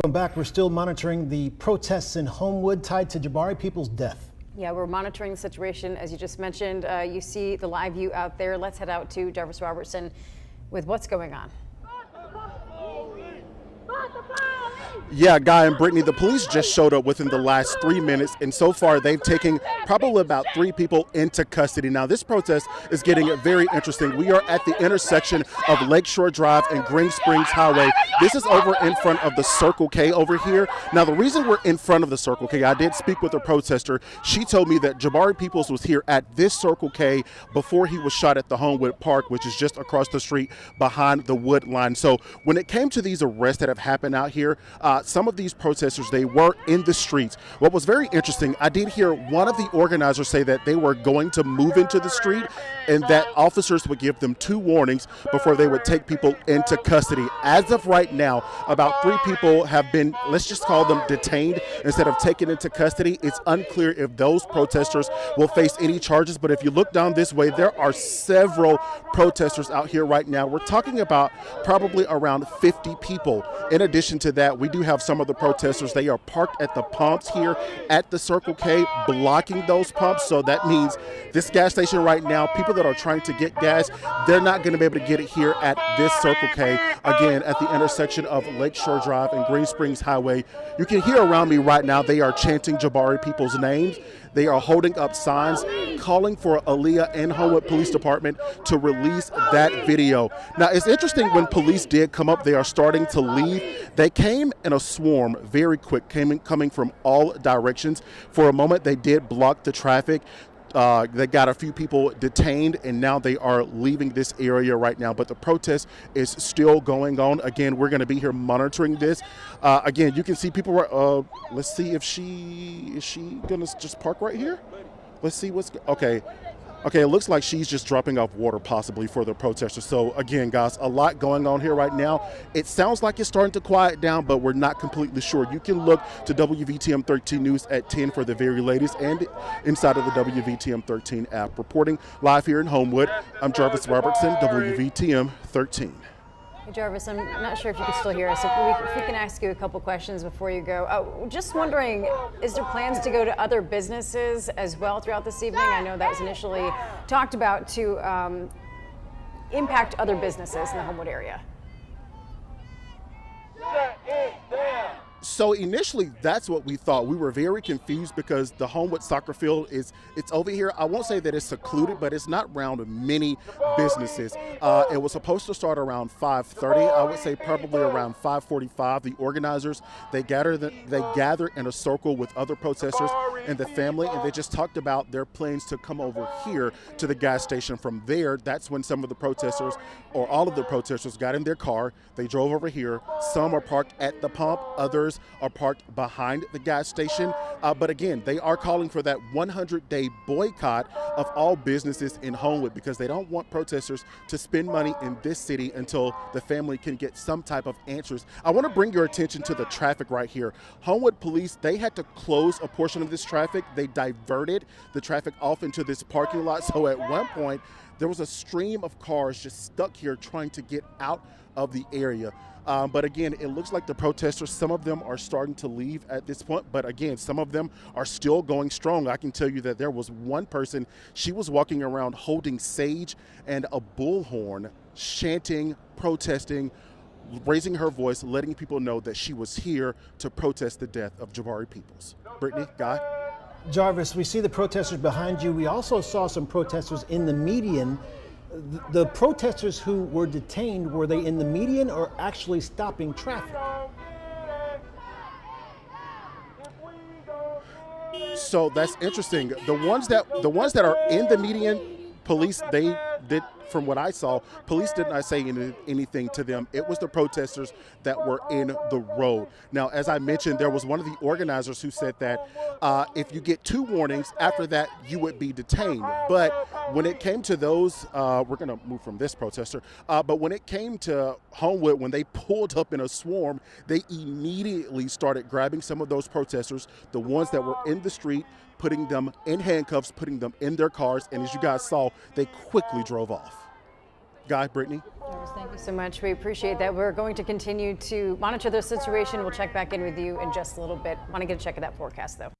Welcome back. We're still monitoring the protests in Homewood tied to Jabari Peoples' death. Yeah, we're monitoring the situation, as you just mentioned. You see the live view out there. Let's head out to Jarvis Robertson with what's going on. Yeah, Guy and Brittany, the police just showed up within the last 3 minutes, and so far they've taken probably about 3 people into custody. Now, this protest is getting very interesting. We are at the intersection of Lakeshore Drive and Green Springs Highway. This is over in front of the Circle K over here. Now, the reason we're in front of the Circle K, I did speak with a protester. She told me that Jabari Peoples was here at this Circle K before he was shot at the Homewood Park, which is just across the street behind the wood line. So when it came to these arrests that have happened out here, some of these protesters, they were in the streets. What was very interesting, I did hear one of the organizers say that they were going to move into the street and that officers would give them 2 warnings before they would take people into custody. As of right now, about 3 people have been, let's just call them detained instead of taken into custody. It's unclear if those protesters will face any charges, but if you look down this way, there are several protesters out here right now. We're talking about probably around 50 people. In addition to that, we do have some of the protesters. They are parked at the pumps here at the Circle K, blocking those pumps. So that means this gas station right now, people that are trying to get gas, they're not going to be able to get it here at this Circle K. Again, at the intersection of Lakeshore Drive and Green Springs Highway. You can hear around me right now, they are chanting Jabari Peoples' names. They are holding up signs calling for Aaliyah and Homewood Police Department to release that video. Now, it's interesting, when police did come up, they are starting to leave. They came in a swarm very quick, coming from all directions. For a moment, they did block the traffic. They got a few people detained, and now they are leaving this area right now. But the protest is still going on. Again, we're going to be here monitoring this. Again, you can see people. Let's see if is she going to just park right here? Let's see what's okay. Okay, it looks like she's just dropping off water possibly for the protesters. So again, guys, a lot going on here right now. It sounds like it's starting to quiet down, but we're not completely sure. You can look to WVTM 13 News at 10 for the very latest and inside of the WVTM 13 app. Reporting live here in Homewood, I'm Jarvis Robertson, WVTM 13. Hey Jarvis, I'm not sure if you can still hear us. If we can ask you a couple questions before you go. Just wondering, is there plans to go to other businesses as well throughout this evening? I know that was initially talked about to impact other businesses in the Homewood area. So initially, that's what we thought. We were very confused because the Homewood soccer field it's over here. I won't say that it's secluded, but it's not around many businesses. It was supposed to start around 5:30. I would say probably around 5:45. The organizers, they gather in a circle with other protesters and the family, and they just talked about their plans to come over here to the gas station. From there, that's when some of the protesters, or all of the protesters, got in their car. They drove over here. Some are parked at the pump. Others are parked behind the gas station. But again, they are calling for that 100-day boycott of all businesses in Homewood because they don't want protesters to spend money in this city until the family can get some type of answers. I want to bring your attention to the traffic right here. Homewood police, they had to close a portion of this traffic. They diverted the traffic off into this parking lot. So at one point, there was a stream of cars just stuck here trying to get out of the area. But again, it looks like the protesters, some of them are starting to leave at this point. But again, some of them are still going strong. I can tell you that there was one person, she was walking around holding sage and a bullhorn, chanting, protesting, raising her voice, letting people know that she was here to protest the death of Jabari Peoples. Brittany, Guy? Jarvis, we see the protesters behind you. We also saw some protesters in the median. The protesters who were detained, were they in the median or actually stopping traffic? So that's interesting. The ones that are in the median, police, they did, from what I saw, police did not say anything to them. It was the protesters that were in the road. Now, as I mentioned, there was one of the organizers who said that if you get 2 warnings, after that you would be detained. But when it came to those, we're going to move from this protester, but when it came to Homewood, when they pulled up in a swarm, they immediately started grabbing some of those protesters, the ones that were in the street, putting them in handcuffs, putting them in their cars, and as you guys saw, they quickly drove off. Guy, Brittany. Thank you so much. We appreciate that. We're going to continue to monitor the situation. We'll check back in with you in just a little bit. Want to get a check of that forecast, though.